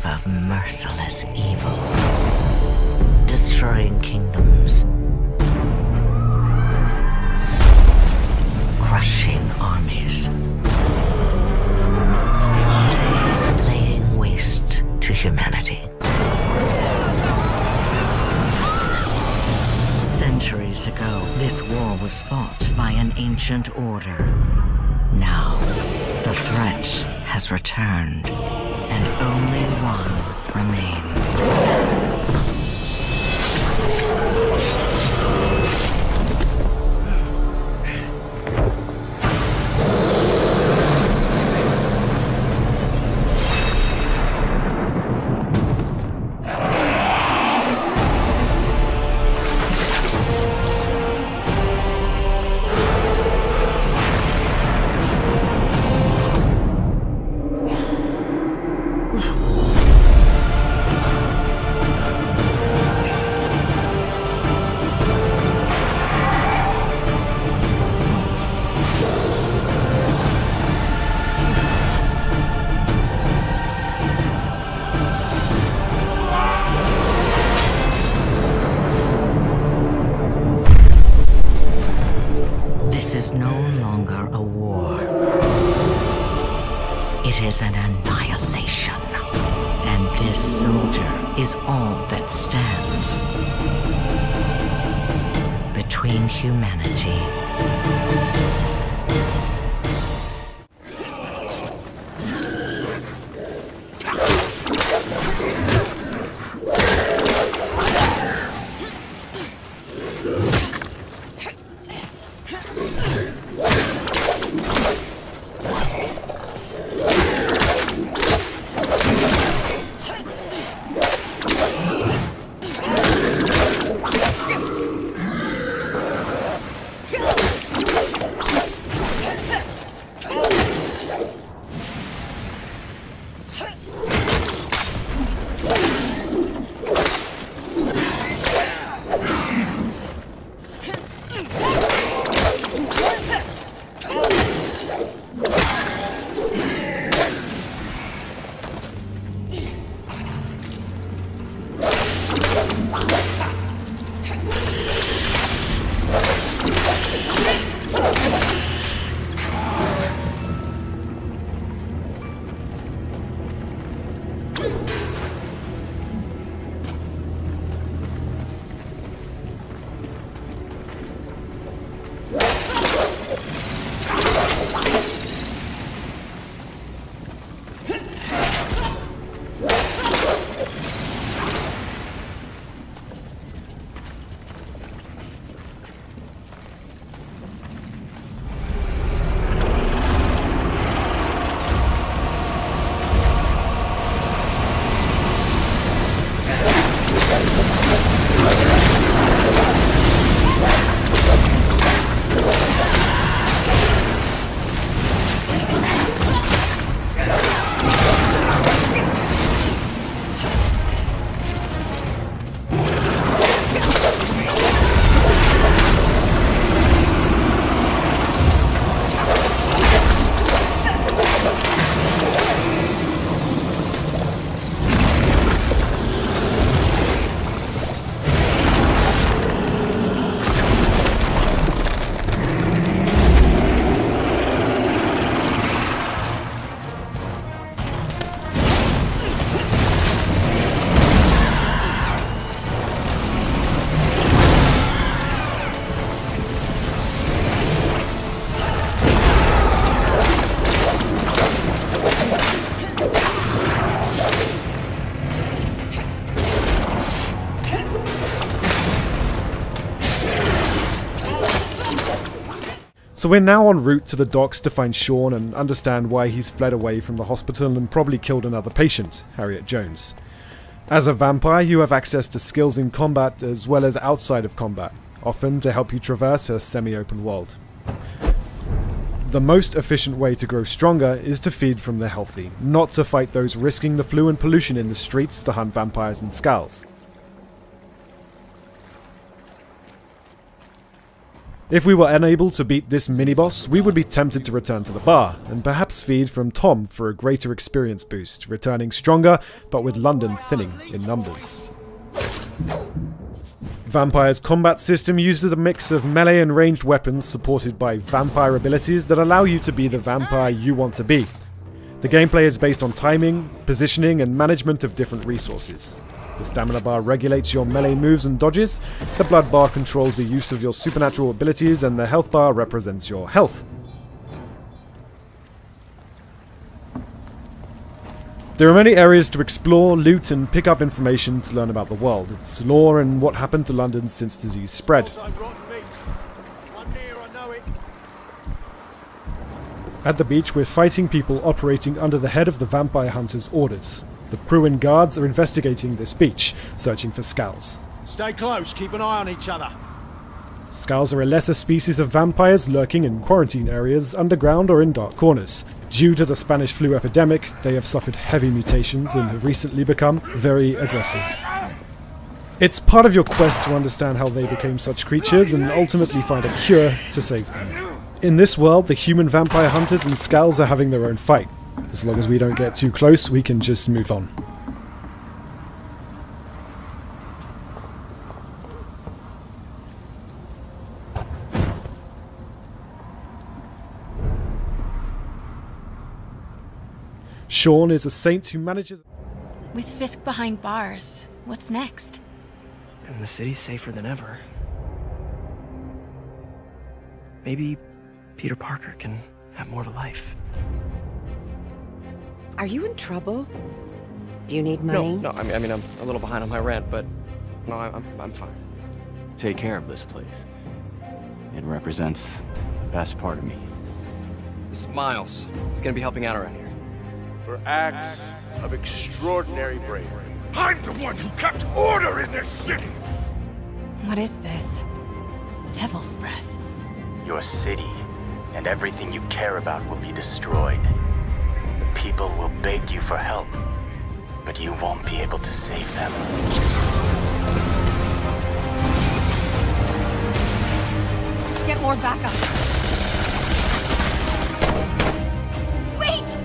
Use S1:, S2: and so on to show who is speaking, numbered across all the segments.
S1: wave of merciless evil, destroying kingdoms, crushing armies, laying waste to humanity. Centuries ago, this war was fought by an ancient order. Now, the threat has returned, and only one remains. This is no longer a war. It is an annihilation. And this soldier is all that stands between humanity .
S2: So we're now en route to the docks to find Sean and understand why he's fled away from the hospital and probably killed another patient, Harriet Jones. As a vampire, you have access to skills in combat as well as outside of combat, often to help you traverse a semi-open world. The most efficient way to grow stronger is to feed from the healthy, not to fight those risking the flu and pollution in the streets to hunt vampires and skulls. If we were unable to beat this mini-boss, we would be tempted to return to the bar, and perhaps feed from Tom for a greater experience boost, returning stronger, but with London thinning in numbers. Vampire's combat system uses a mix of melee and ranged weapons supported by vampire abilities that allow you to be the vampire you want to be. The gameplay is based on timing, positioning, and management of different resources. The stamina bar regulates your melee moves and dodges, the blood bar controls the use of your supernatural abilities, and the health bar represents your health. There are many areas to explore, loot, and pick up information to learn about the world, its lore, and what happened to London since disease spread. At the beach, we're fighting people operating under the head of the vampire hunter's orders. The Pruin guards are investigating this beach, searching for Skulls.
S3: Stay close, keep an eye on each other.
S2: Skulls are a lesser species of vampires lurking in quarantine areas, underground or in dark corners. Due to the Spanish flu epidemic, they have suffered heavy mutations and have recently become very aggressive. It's part of your quest to understand how they became such creatures and ultimately find a cure to save them. In this world, the human vampire hunters and Skulls are having their own fight. As long as we don't get too close, we can just move on. Sean is a saint who manages...
S4: With Fisk behind bars, what's next?
S5: And the city's safer than ever. Maybe Peter Parker can have more of a life.
S6: Are you in trouble? Do you need money?
S5: No, I mean, I'm a little behind on my rent, but no, I'm fine.
S7: Take care of this place. It represents the best part of me.
S5: This is Miles. He's gonna be helping out around here.
S3: For acts of extraordinary bravery. I'm the one who kept order in this city!
S4: What is this? Devil's breath.
S8: Your city and everything you care about will be destroyed. The people will beg you for help, but you won't be able to save them.
S4: Get more backup. Wait!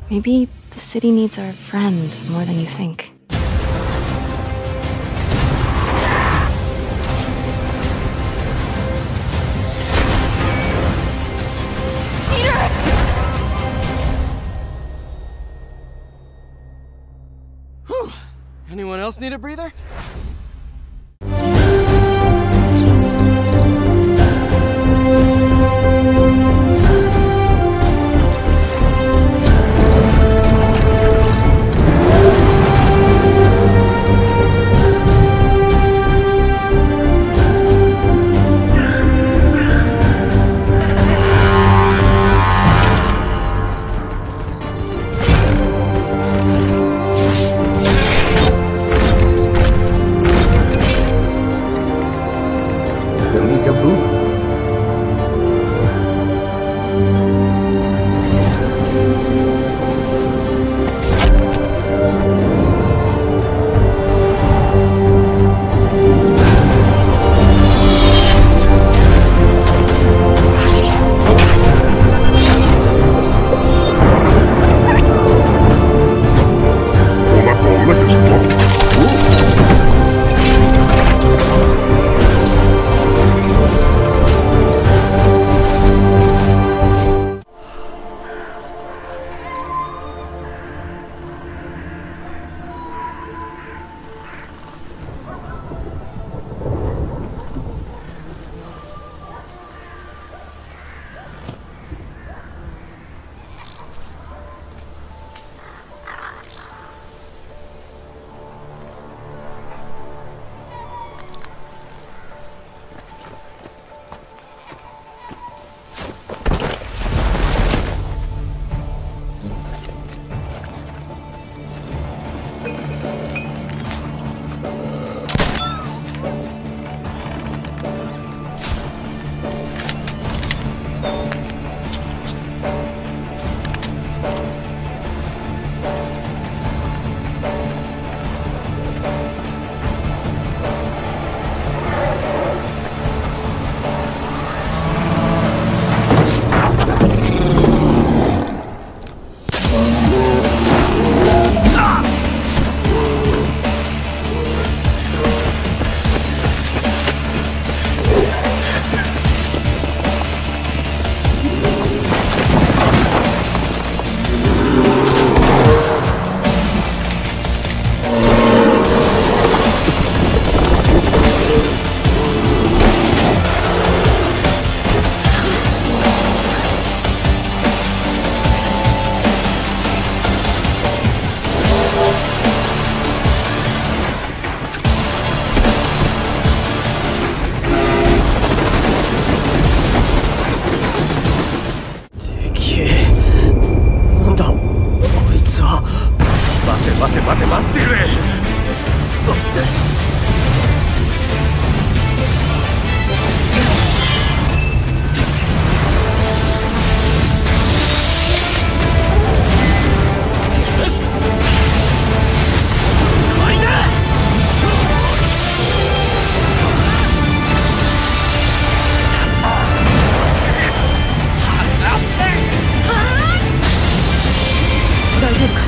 S4: Maybe the city needs our friend more than you think.
S5: Whew! Anyone else need a breather?
S3: 待て待て待ってくれ。
S4: 大丈夫か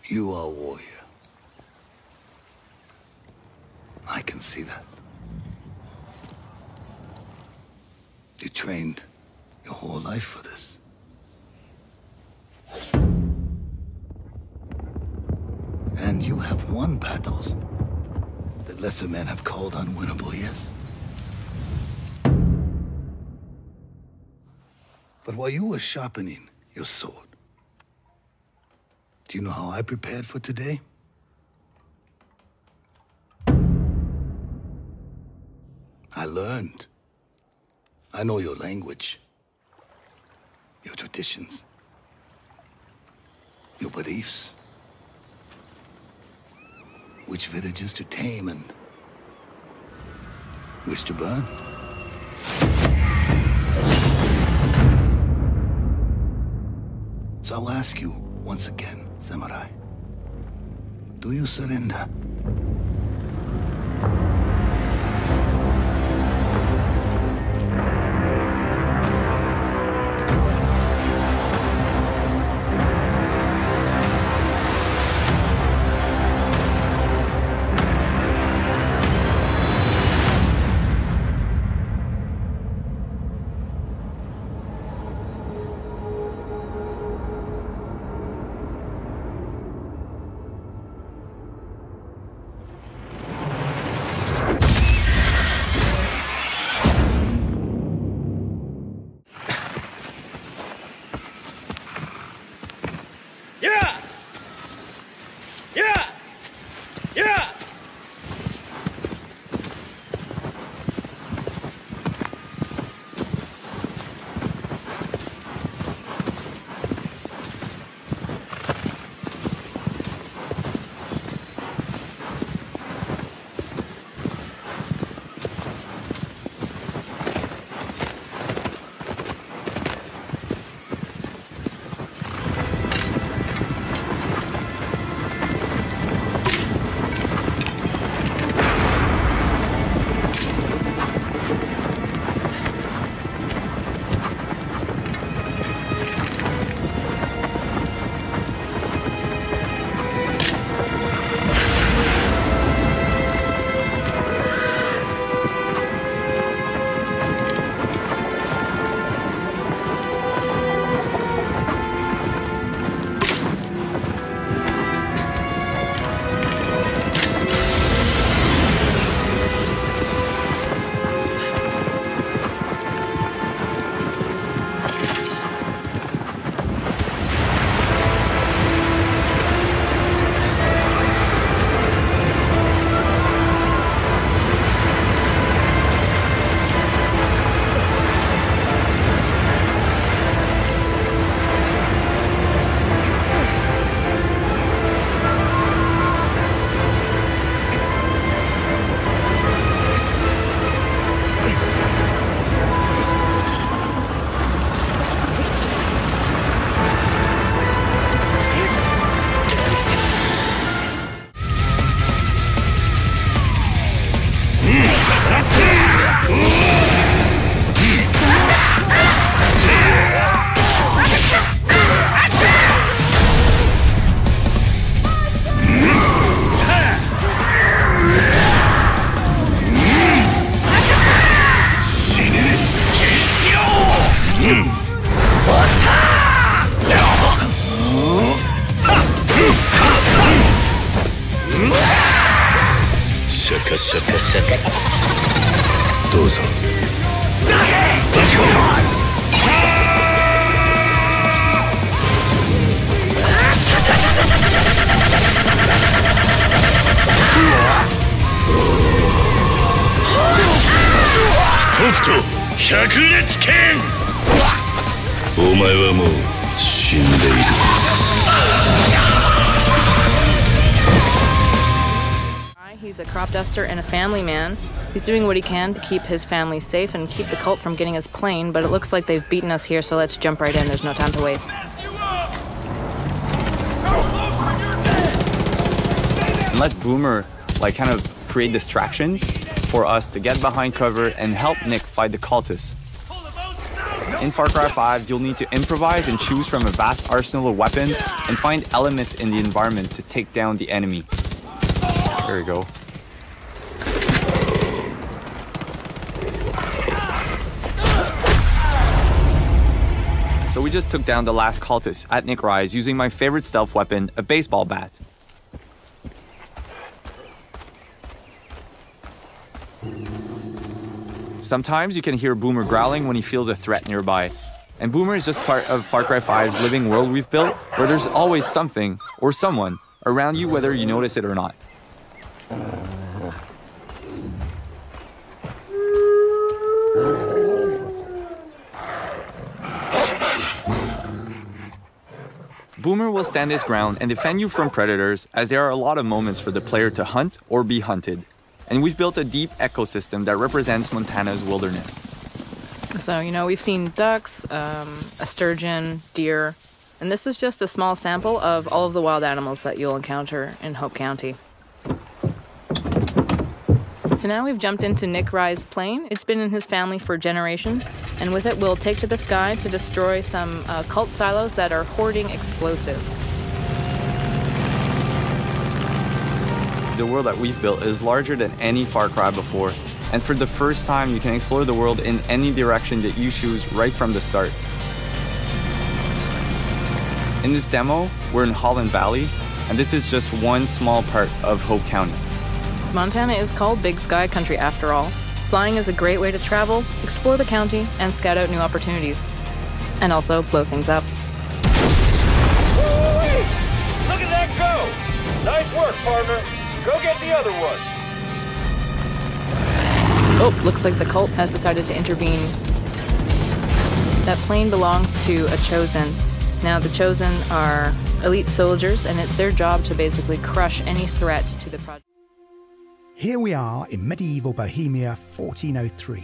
S4: ？You
S9: are a warrior. I can see that. You trained your whole life for this. And you have won battles that lesser men have called unwinnable, yes? But while you were sharpening your sword, do you know how I prepared for today? I learned. I know your language, your traditions, your beliefs, which villages to tame and which to burn. So I'll ask you once again, Samurai, do you surrender? シャカシャカシャカ。どうぞ。Let's go! Hokuto, 百裂拳。お前はもう死んでいる。
S10: He's a crop duster and a family man. He's doing what he can to keep his family safe and keep the cult from getting his plane, but it looks like they've beaten us here, so let's jump right in. There's no time to waste.
S7: And let Boomer, like, kind of create distractions for us to get behind cover and help Nick fight the cultists. In Far Cry 5, you'll need to improvise and choose from a vast arsenal of weapons and find elements in the environment to take down the enemy. There we go. So we just took down the last cultist at Nick Rise using my favorite stealth weapon, a baseball bat. Sometimes you can hear Boomer growling when he feels a threat nearby. And Boomer is just part of Far Cry 5's living world we've built, where there's always something or someone around you whether you notice it or not. Boomer will stand his ground and defend you from predators, as there are a lot of moments for the player to hunt or be hunted. And we've built a deep ecosystem that represents Montana's wilderness.
S10: So, you know, we've seen ducks, a sturgeon, deer, and this is just a small sample of all of the wild animals that you'll encounter in Hope County. So now we've jumped into Nick Rye's plane. It's been in his family for generations, and with it we'll take to the sky to destroy some cult silos that are hoarding explosives.
S7: The world that we've built is larger than any Far Cry before, and for the first time you can explore the world in any direction that you choose right from the start. In this demo, we're in Holland Valley, and this is just one small part of Hope County.
S10: Montana is called Big Sky Country after all. Flying is a great way to travel, explore the county, and scout out new opportunities. And also blow things up.
S3: Woo-wee! Look at that go! Nice work, partner. Go get the other one.
S10: Oh, looks like the cult has decided to intervene. That plane belongs to a Chosen. Now, the Chosen are elite soldiers, and it's their job to basically crush any threat to the project.
S11: Here we are in medieval Bohemia 1403.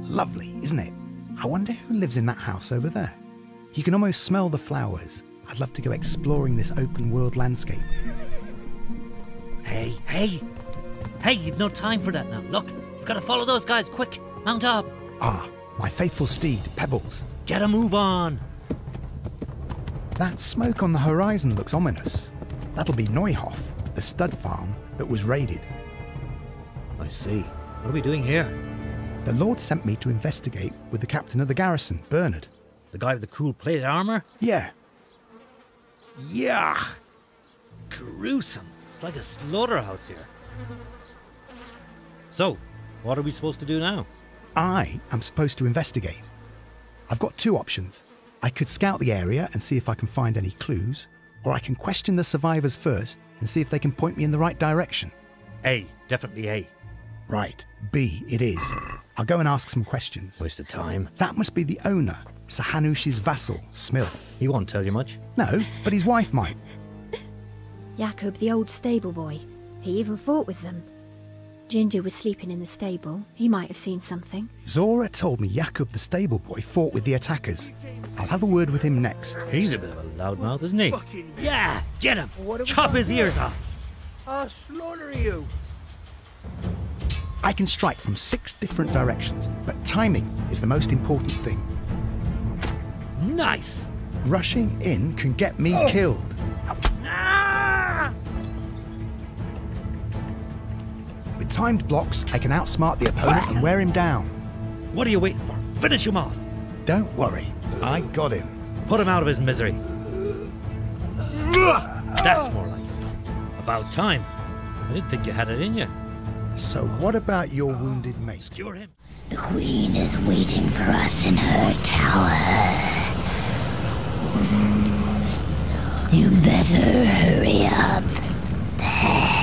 S11: Lovely, isn't it? I wonder who lives in that house over there. You can almost smell the flowers. I'd love to go exploring this open world landscape.
S12: Hey, you've no time for that now. Look, you've got to follow those guys, quick, mount up.
S11: Ah, my faithful steed, Pebbles.
S12: Get a move on.
S11: That smoke on the horizon looks ominous. That'll be Neuhoff, the stud farm that was raided.
S12: I see. What are we doing here?
S11: The Lord sent me to investigate with the captain of the garrison, Bernard.
S12: The guy with the cool plate armor?
S11: Yeah. Yeah.
S12: Gruesome. It's like a slaughterhouse here. So, what are we supposed to do now?
S11: I am supposed to investigate. I've got two options. I could scout the area and see if I can find any clues, or I can question the survivors first and see if they can point me in the right direction.
S12: A, definitely A.
S11: Right, B it is. I'll go and ask some questions.
S12: Waste of time.
S11: That must be the owner, Sir Hanush's vassal, Smil.
S12: He won't tell you much.
S11: No, but his wife might.
S13: Jakob, the old stable boy. He even fought with them. Ginger was sleeping in the stable. He might have seen something.
S11: Zora told me Jakob the stable boy fought with the attackers. I'll have a word with him next.
S12: He's a bit of a loudmouth, isn't he? Yeah, get him! Chop his ears off!
S14: I'll slaughter you!
S11: I can strike from 6 different directions, but timing is the most important thing.
S12: Nice!
S11: Rushing in can get me killed. With timed blocks, I can outsmart the opponent and wear him down.
S12: What are you waiting for? Finish him off!
S11: Don't worry, I got him.
S12: Put him out of his misery. That's more like it. About time. I didn't think you had it in you.
S11: So what about your wounded mate?
S12: Secure him.
S15: The Queen is waiting for us in her tower. You better hurry up, pet.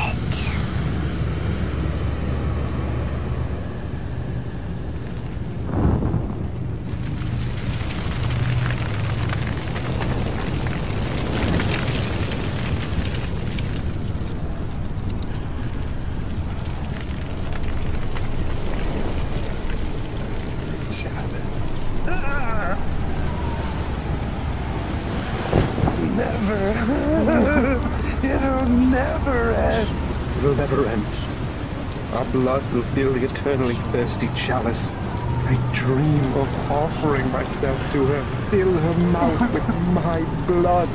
S14: It'll never end. It'll never end. Our blood will fill the eternally thirsty chalice. I dream of offering myself to her, fill her mouth with my blood,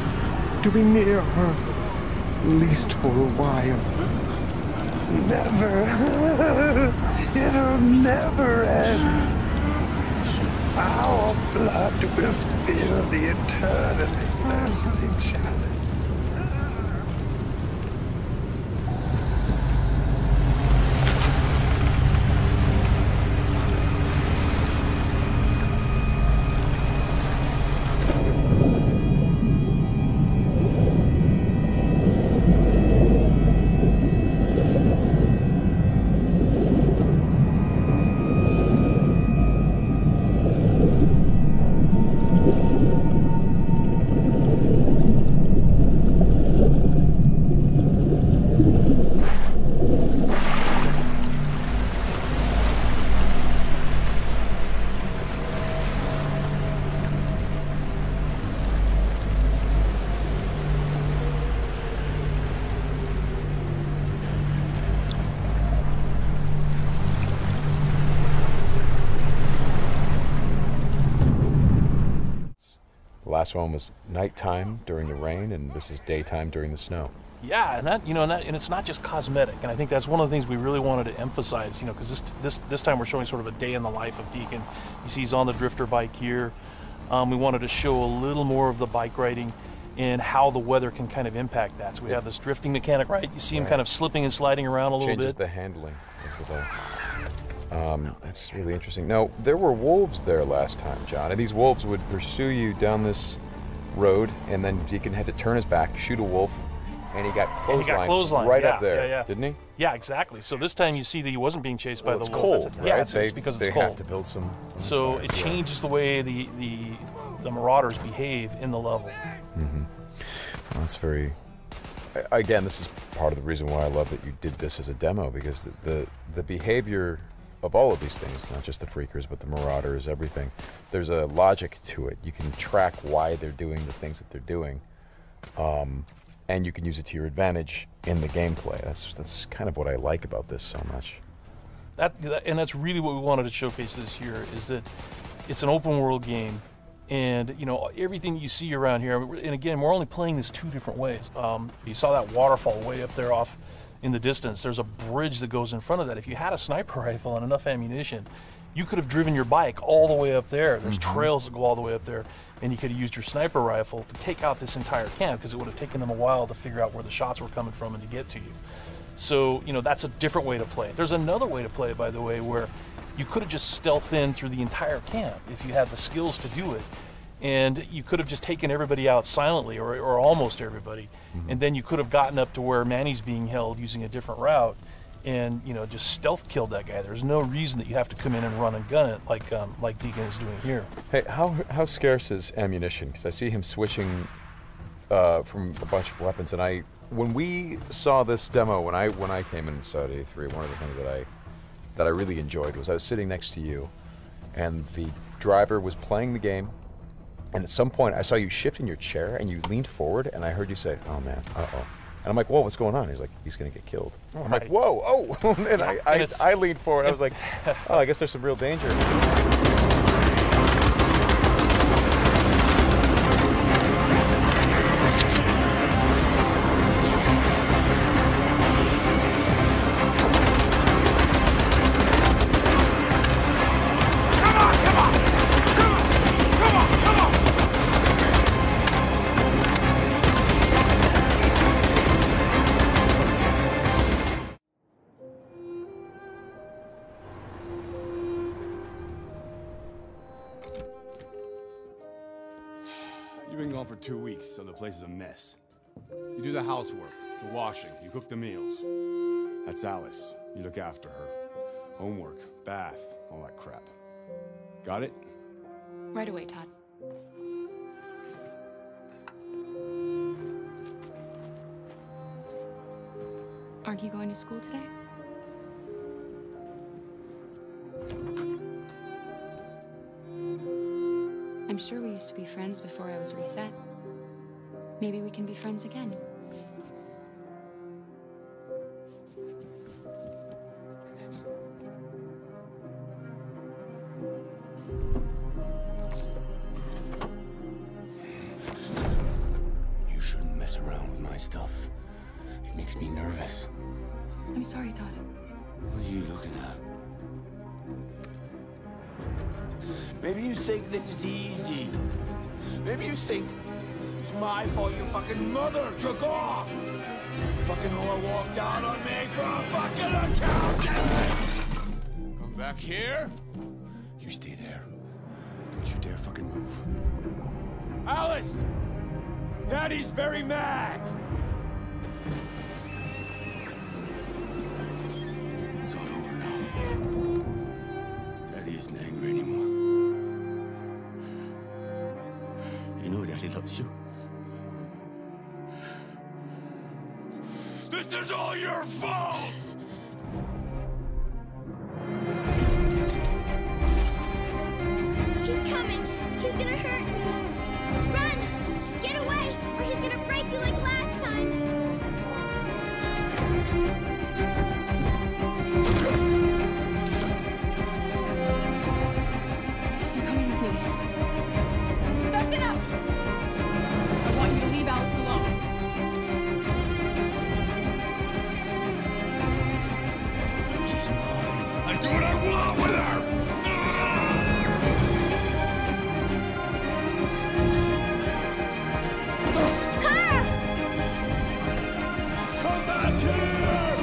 S14: to be near her, at least for a while. Never. It'll never end. Our blood will fill the eternally thirsty chalice.
S16: The last one was nighttime during the rain, and this is daytime during the snow.
S17: Yeah, and that, and it's not just cosmetic, and I think that's one of the things we really wanted to emphasize, because this time we're showing sort of a day in the life of Deacon. You see he's on the drifter bike here. We wanted to show a little more of the bike riding and how the weather can kind of impact that. So we have this drifting mechanic, right? You see him kind of slipping and sliding around a little bit.
S16: Changes the handling of the bike. That's really interesting. Now, there were wolves there last time, John, and these wolves would pursue you down this road, and then Deacon had to turn his back, shoot a wolf, and he got clotheslined right up there, didn't he?
S17: Yeah, exactly. So this time you see that he wasn't being chased by the wolves.
S16: Cold, right?
S17: Yeah, it's because it's cold.
S16: They have to build some.
S17: So it changes the way the marauders behave in the level.
S16: Mm-hmm. Well, that's very. Again, this is part of the reason why I love that you did this as a demo, because the behavior of all of these things, not just the freakers, but the marauders, everything, there's a logic to it. You can track why they're doing the things that they're doing, and you can use it to your advantage in the gameplay. That's kind of what I like about this so much.
S17: And that's really what we wanted to showcase this year, is that it's an open world game, and everything you see around here, and again, we're only playing this two different ways. You saw that waterfall way up there off in the distance. There's a bridge that goes in front of that. If you had a sniper rifle and enough ammunition, you could have driven your bike all the way up there. There's trails that go all the way up there, and you could have used your sniper rifle to take out this entire camp, because it would have taken them a while to figure out where the shots were coming from and to get to you. So, that's a different way to play it. There's another way to play it, by the way, where you could have just stealthed in through the entire camp if you had the skills to do it. And you could have just taken everybody out silently, or almost everybody, and then you could have gotten up to where Manny's being held using a different route, and just stealth killed that guy. There's no reason that you have to come in and run and gun it like Deacon is doing here.
S16: Hey, how scarce is ammunition? Because I see him switching from a bunch of weapons, and when we saw this demo, when I came in and saw it at A3, one of the things that I really enjoyed was I was sitting next to you, and the driver was playing the game. And at some point, I saw you shift in your chair, and you leaned forward, and I heard you say, "Oh man, uh-oh." And I'm like, "Whoa, what's going on?" He's like, "He's gonna get killed." I'm like, "Whoa, oh!" And I leaned forward. I was like, "Oh, I guess there's some real danger."
S18: gone for 2 weeks, so the place is a mess. You do the housework, the washing, you cook the meals. That's Alice. You look after her. Homework, bath, all that crap. Got it?
S19: Right away, Todd. Aren't you going to school today? I'm sure we used to be friends before I was reset. Maybe we can be friends again.
S18: You shouldn't mess around with my stuff. It makes me nervous.
S19: I'm sorry, Todd.
S18: What are you looking at? Maybe you think this is easy. Maybe you think it's my fault your fucking mother took off. Fucking whore walked out on me for a fucking accountant. Come back here. You stay there. Don't you dare fucking move. Alice! Daddy's very mad. It's all over now. Daddy isn't angry anymore. You know Daddy loves you. This is all your fault!
S20: He's coming! He's gonna hurt me! Run! Get away, or he's gonna break you like last time!
S19: You're coming with me. That's enough! I want you to leave Alice alone.
S18: She's mine. I do what I want with her! Come back here!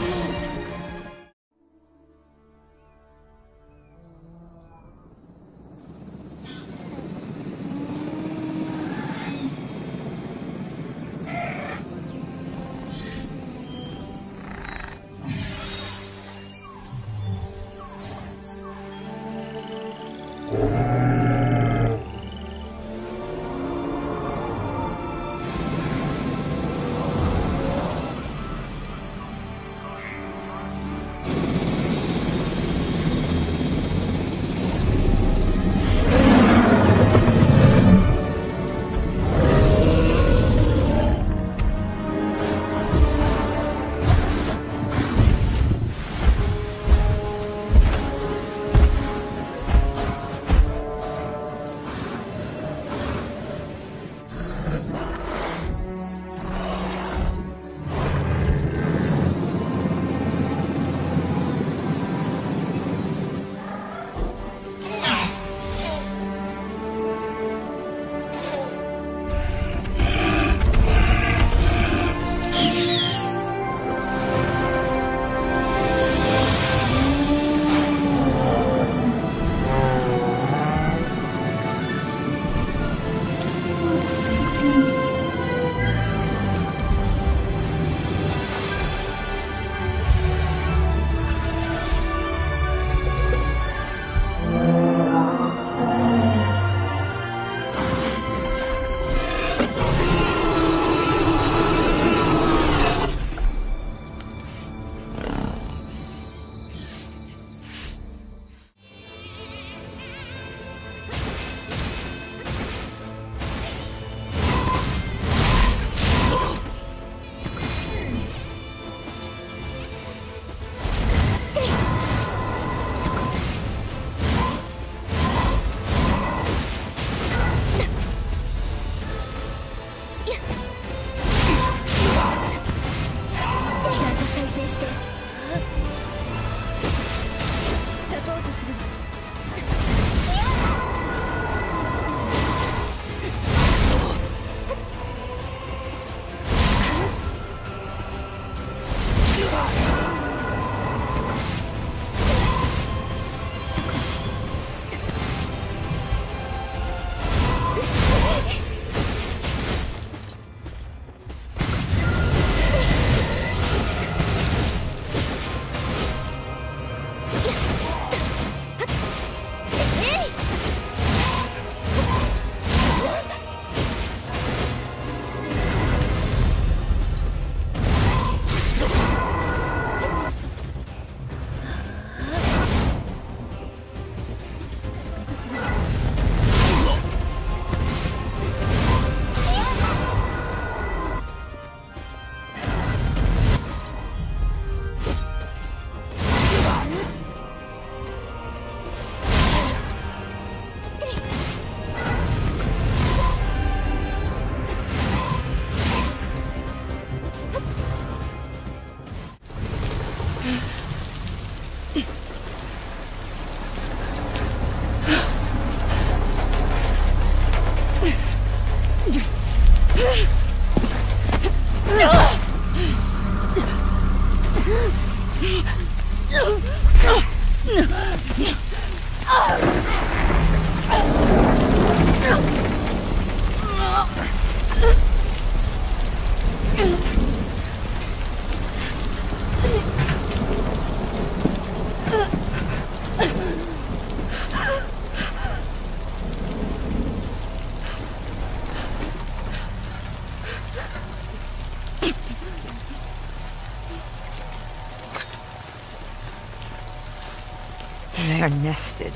S21: They are nested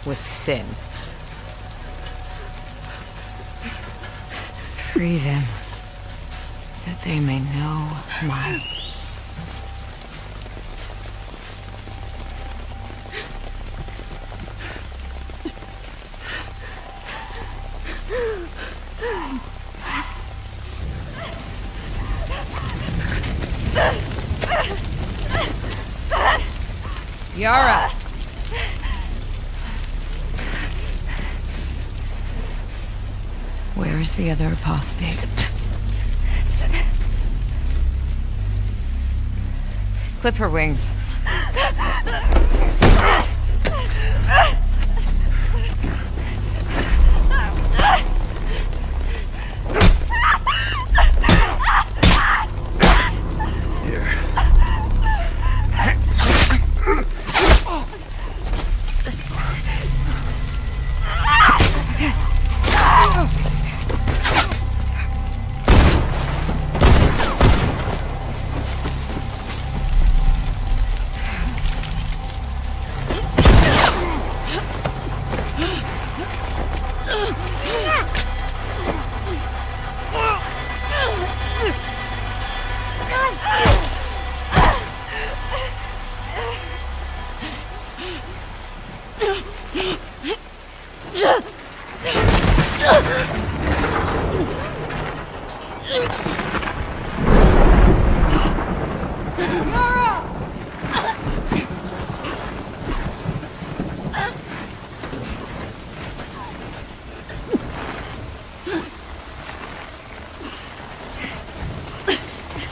S21: with sin. Free them, that they may know my... Yara! Where is the other apostate? Clip her wings.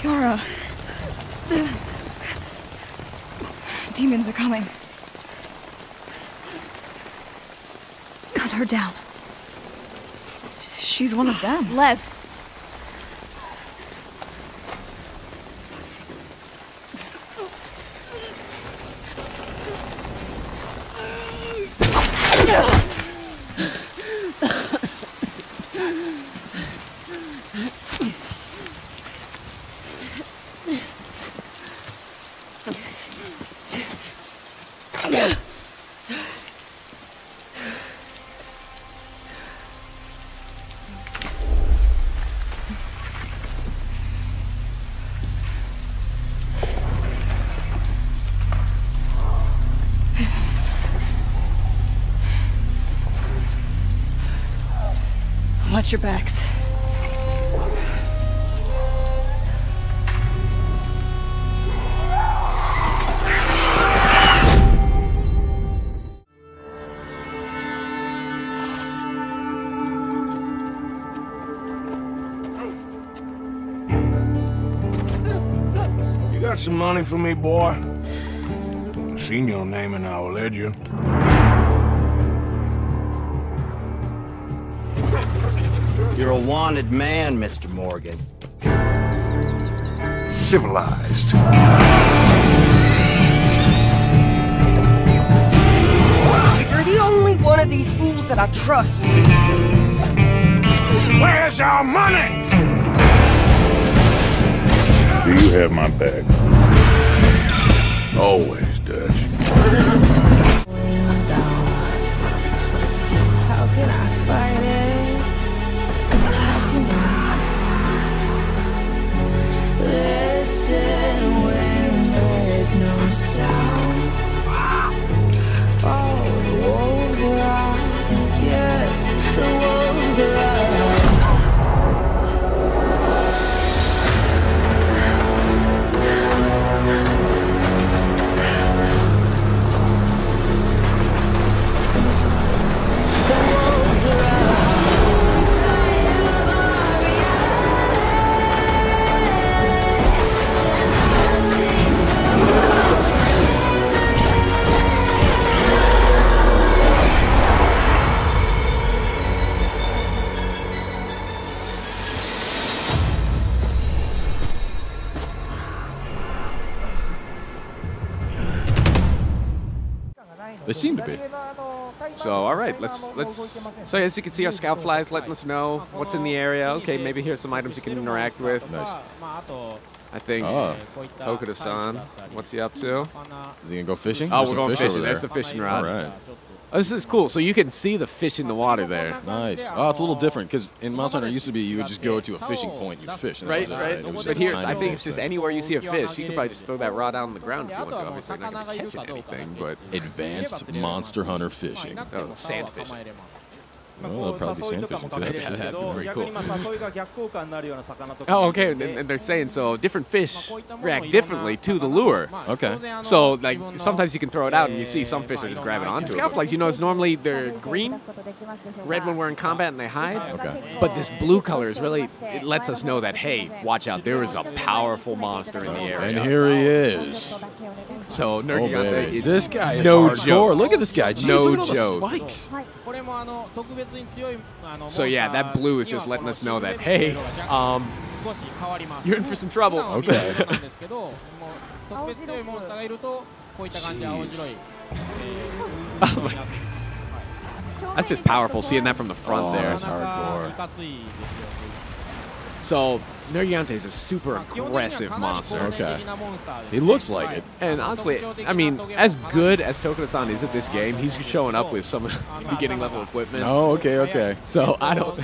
S19: Yara. Demons are coming. Cut her down. She's one of them. Lev. Watch your backs.
S22: You got some money for me, boy? I've seen your name in our ledger.
S23: You're a wanted man, Mr. Morgan.
S14: Civilized.
S24: You're the only one of these fools that I trust.
S22: Where's our money?
S14: Do you have my back? Always, Dutch.
S20: How can I fight it? How can I listen when there's no sound? Oh, the wolves are out. Yes, the wolves are out.
S1: They seem to be.
S2: So, all right, let's. So as you can see, our scout flies letting us know what's in the area. Okay, maybe here's some items you can interact with.
S1: Nice.
S2: I think Tokuda-san, what's he up to?
S1: Is he gonna go fishing?
S2: Oh,
S1: There's
S2: we're
S1: some
S2: going
S1: fish
S2: fishing.
S1: over
S2: There's
S1: there.
S2: the fishing rod.
S1: All right.
S2: Oh, this is cool. So you can see the fish in the water there.
S1: Nice. Oh, it's a little different because in Monster Hunter it used to be you would just go to a fishing point, you fish. And that
S2: Right,
S1: was it,
S2: right.
S1: It was
S2: But
S1: just
S2: here,
S1: tiny
S2: I think it's
S1: little
S2: just
S1: thing.
S2: anywhere you see a fish, you can probably just throw that rod out on the ground if you want to. Obviously, not going to catch anything, but
S1: Advanced Monster Hunter fishing.
S2: Oh, sand fishing.
S1: Well, that'll probably be sand fishing too.
S2: That'd be very cool.
S6: 魚
S2: Oh, okay. And they're saying so different fish react differently to the lure.
S1: Okay.
S2: So like sometimes you can throw it out and you see some fish are just grabbing onto it. Scoutflies, you notice normally they're green, red when we're in combat and they hide.
S1: Okay.
S2: But this blue color is really, it lets us know that, hey, watch out, there is a powerful monster in the area.
S1: And here he is.
S2: So
S1: Oh,
S2: Nergigante
S1: baby.
S2: is
S1: This guy is
S2: no
S1: hardcore.
S2: joke.
S1: Look at this guy. Jeez,
S2: no
S1: look at all the
S2: joke.
S1: spikes.
S2: So yeah, that blue is just letting us know that, hey, you're in for some trouble.
S1: Okay.
S2: That's just powerful, seeing that from the front there.
S1: That's hardcore.
S2: So Nergigante is a super aggressive monster.
S1: Okay. He looks like it.
S2: And honestly, I mean, as good as Tokuda-san is at this game, he's showing up with some beginning level equipment.
S1: Oh, okay, okay.
S2: So I don't.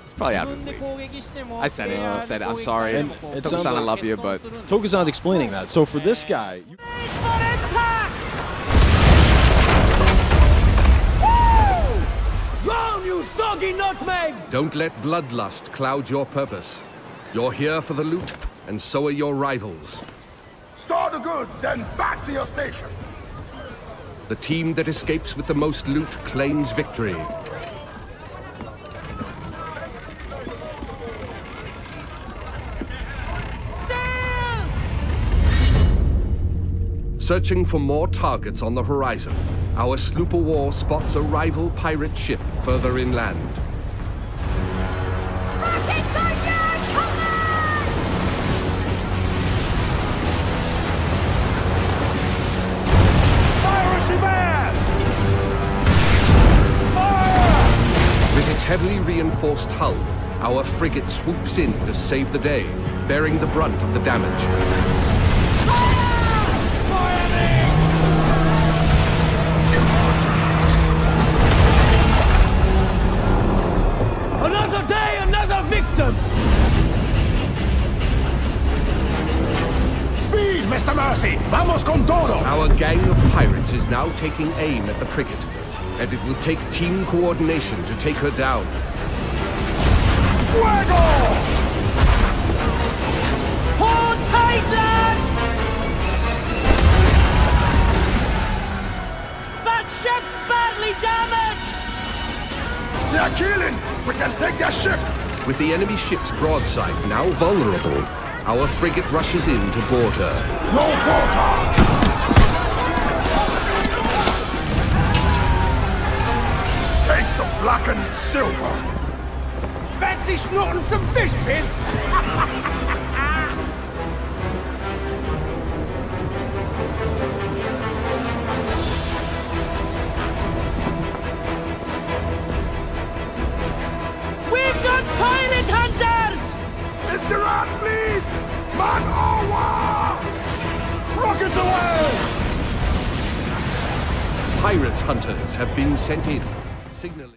S2: It's probably out of his league. I said it. I said it. I'm sorry.
S1: And it sounds
S2: Tokuda-san, I
S1: like-
S2: love you, but
S1: Tokusan's explaining that. So for this guy,
S6: Drown, you soggy nutmegs!
S8: Don't let bloodlust cloud your purpose. You're here for the loot, and so are your rivals.
S3: Store the goods, then back to your stations.
S8: The team that escapes with the most loot claims victory. Searching for more targets on the horizon, our sloop of war spots a rival pirate ship further inland. With its heavily reinforced hull, our frigate swoops in to save the day, bearing the brunt of the damage.
S6: Another day, another victim!
S3: Speed, Mr. Mercy! Vamos con todo!
S8: Our gang of pirates is now taking aim at the frigate, and it will take team coordination to take her down.
S3: Fuego!
S6: Hold tight, lads! That ship's badly damaged!
S3: They're killing! We can take their ship!
S8: With the enemy ship's broadside now vulnerable, our frigate rushes in to board her.
S3: No quarter! Taste of blackened silver!
S6: Fancy snorting some fish piss? We've got pirate hunters!
S3: It's the rat fleet! Man over! Rockets away!
S8: Pirate hunters have been sent in, signaling.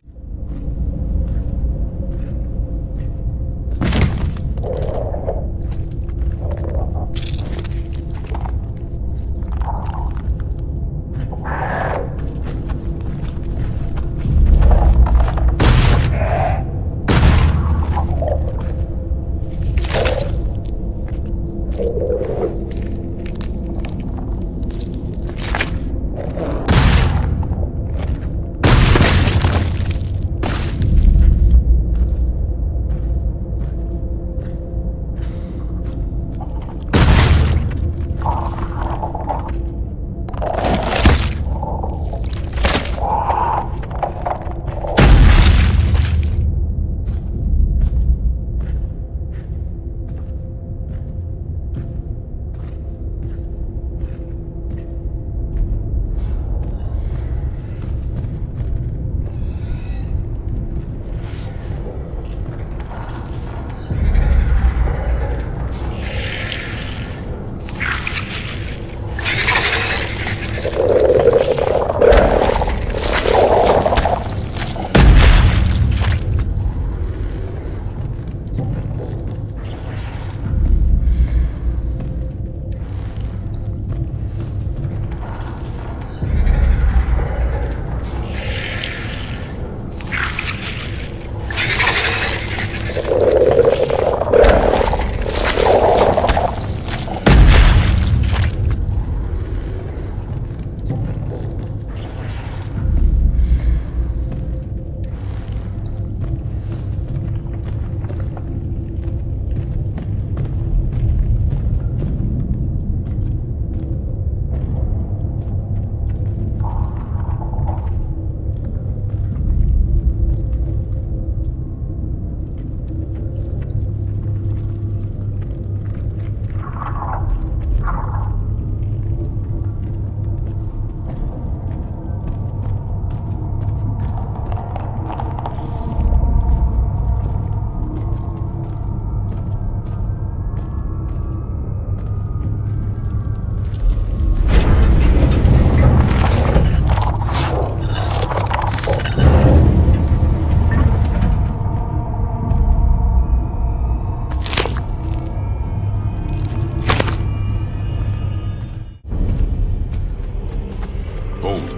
S4: Hold.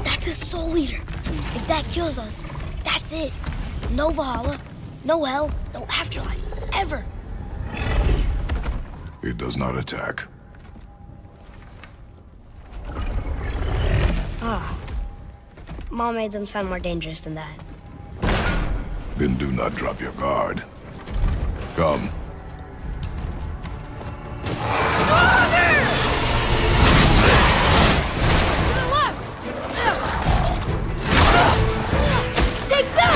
S5: That's a soul eater. If that kills us, that's it. No Valhalla, no hell, no afterlife, ever.
S4: It does not attack.
S5: Ah. Mom made them sound more dangerous than that.
S4: Then do not drop your guard. Come.
S5: Take that!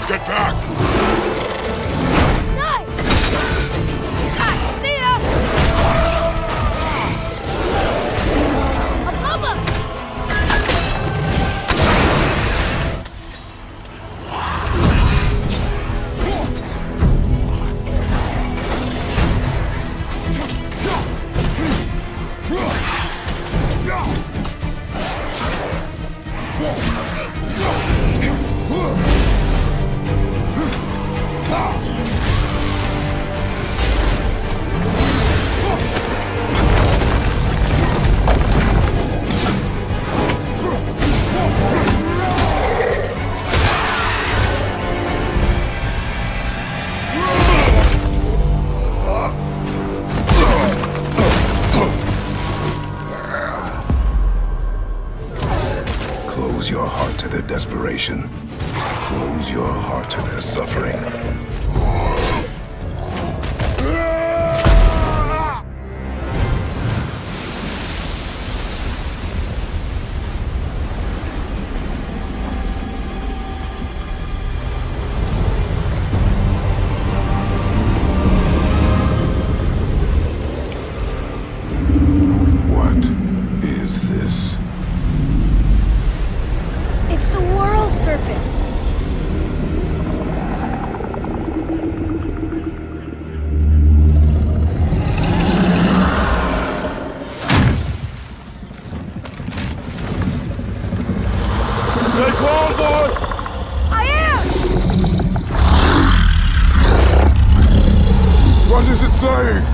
S4: Get back!
S5: Nice! See ya! Above us!
S4: Close your heart to their desperation. Close your heart to their suffering. What is this?
S5: It's the world serpent.
S3: Stay calm, boy!
S5: I am!
S4: What is it saying?